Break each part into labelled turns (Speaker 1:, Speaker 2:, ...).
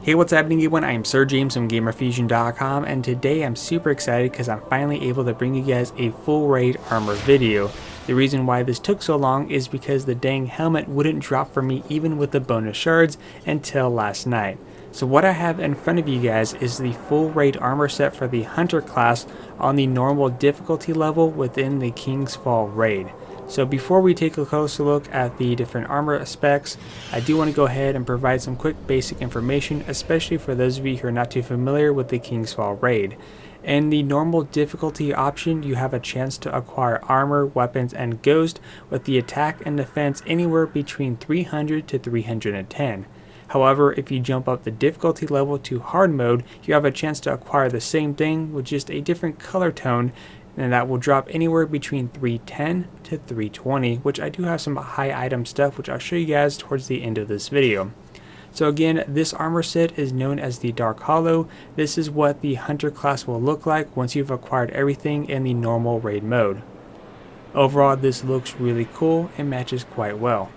Speaker 1: Hey, what's happening everyone? I am Sir James from Gamerfuzion.com, and today I'm super excited because I'm finally able to bring you guys a full raid armor video. The reason why this took so long is because the dang helmet wouldn't drop for me even with the bonus shards until last night. So what I have in front of you guys is the full raid armor set for the Hunter class on the normal difficulty level within the King's Fall raid. So before we take a closer look at the different armor specs, I do want to go ahead and provide some quick basic information, especially for those of you who are not too familiar with the King's Fall raid. In the normal difficulty option, you have a chance to acquire armor, weapons, and ghost with the attack and defense anywhere between 300 to 310. However, if you jump up the difficulty level to hard mode, you have a chance to acquire the same thing with just a different color tone, and that will drop anywhere between 310 to 320, which I do have some high item stuff which I'll show you guys towards the end of this video. So again, this armor set is known as the Darkhollow. This is what the Hunter class will look like once you've acquired everything in the normal raid mode. Overall, this looks really cool and matches quite well.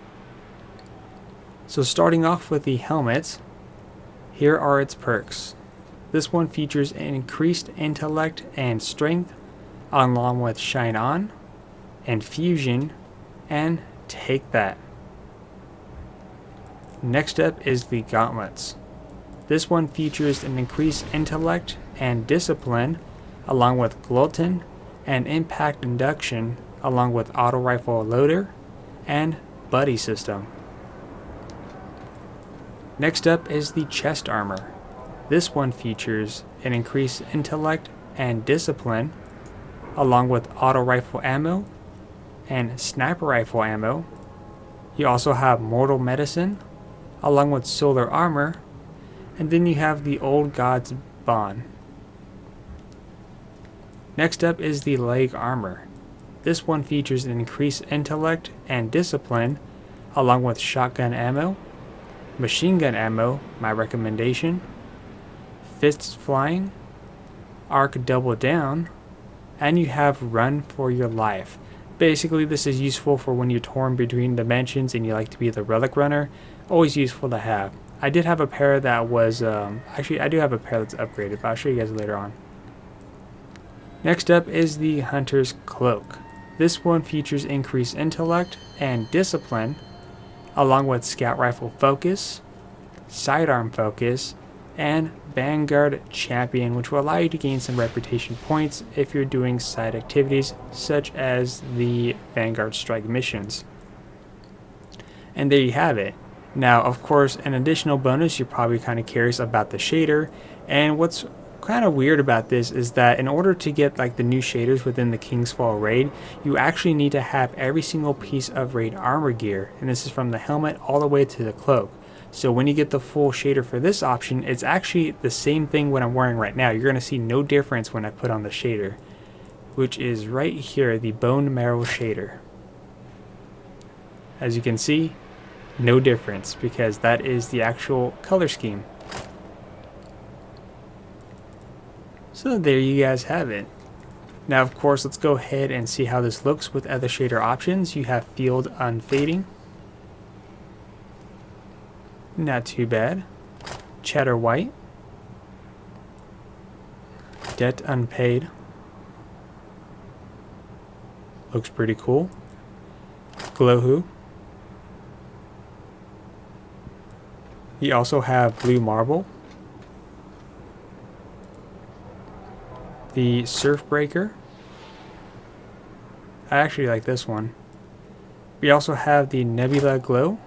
Speaker 1: So starting off with the helmets, here are its perks. This one features an increased intellect and strength, along with Shine On and Fusion and Take That. Next up is the gauntlets. This one features an increased intellect and discipline, along with Glutton and impact induction, along with auto rifle loader and buddy system. Next up is the chest armor. This one features an increased intellect and discipline, along with auto rifle ammo and sniper rifle ammo. You also have mortal medicine along with solar armor, and then you have the old god's bond. Next up is the leg armor. This one features an increased intellect and discipline along with shotgun ammo, machine gun ammo, my recommendation, fists flying, arc double down, and you have run for your life. Basically, this is useful for when you're torn between dimensions and you like to be the relic runner. Always useful to have. I did have a pair that was, actually I do have a pair that's upgraded, but I'll show you guys later on. Next up is the Hunter's Cloak. This one features increased intellect and discipline, along with scout rifle focus, sidearm focus, and Vanguard Champion, which will allow you to gain some reputation points if you're doing side activities such as the Vanguard Strike missions. And there you have it. Now, of course, an additional bonus, you're probably kind of curious about the shader, and what's kind of weird about this is that in order to get like the new shaders within the King's Fall raid, you actually need to have every single piece of raid armor gear, and this is from the helmet all the way to the cloak. So when you get the full shader for this option, it's actually the same thing what I'm wearing right now. You're going to see no difference when I put on the shader, which is right here, the bone marrow shader. As you can see, no difference because that is the actual color scheme. So there you guys have it. Now of course, let's go ahead and see how this looks with other shader options. You have field unfading. Not too bad. Chatter white. Debt unpaid. Looks pretty cool. Glowhoo. You also have blue marble. The surf breaker. I actually like this one. We also have the nebula glow.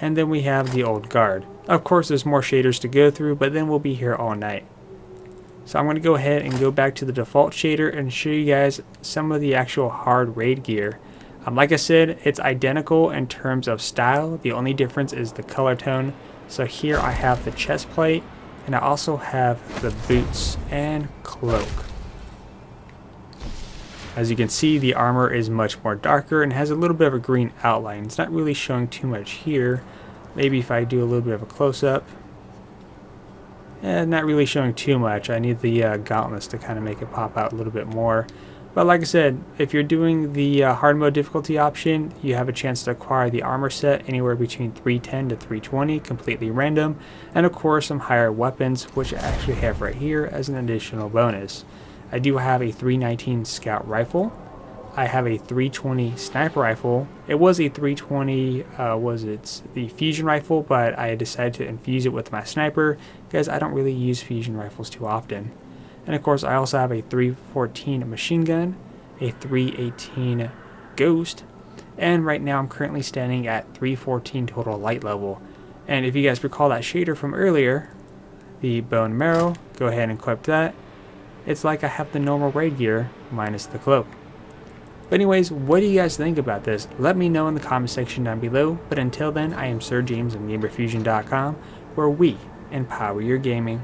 Speaker 1: And then we have the old guard. Of course, there's more shaders to go through, but then we'll be here all night. So I'm going to go ahead and go back to the default shader and show you guys some of the actual hard raid gear. Like I said, it's identical in terms of style. The only difference is the color tone. So here I have the chest plate, and I also have the boots and cloak. As you can see, the armor is much more darker and has a little bit of a green outline. It's not really showing too much here. Maybe if I do a little bit of a close-up. Not really showing too much. I need the gauntlets to kind of make it pop out a little bit more. But like I said, if you're doing the hard mode difficulty option, you have a chance to acquire the armor set anywhere between 310 to 320, completely random, and of course some higher weapons, which I actually have right here as an additional bonus. I do have a 319 scout rifle. I have a 320 sniper rifle. It was a 320, the fusion rifle, but I decided to infuse it with my sniper because I don't really use fusion rifles too often. And of course, I also have a 314 machine gun, a 318 ghost, and right now I'm currently standing at 314 total light level. And if you guys recall that shader from earlier, the bone marrow, go ahead and equip that. It's like I have the normal raid gear minus the cloak. But anyways, what do you guys think about this? Let me know in the comment section down below. But until then, I am Sir James of Gamerfuzion.com, where we empower your gaming.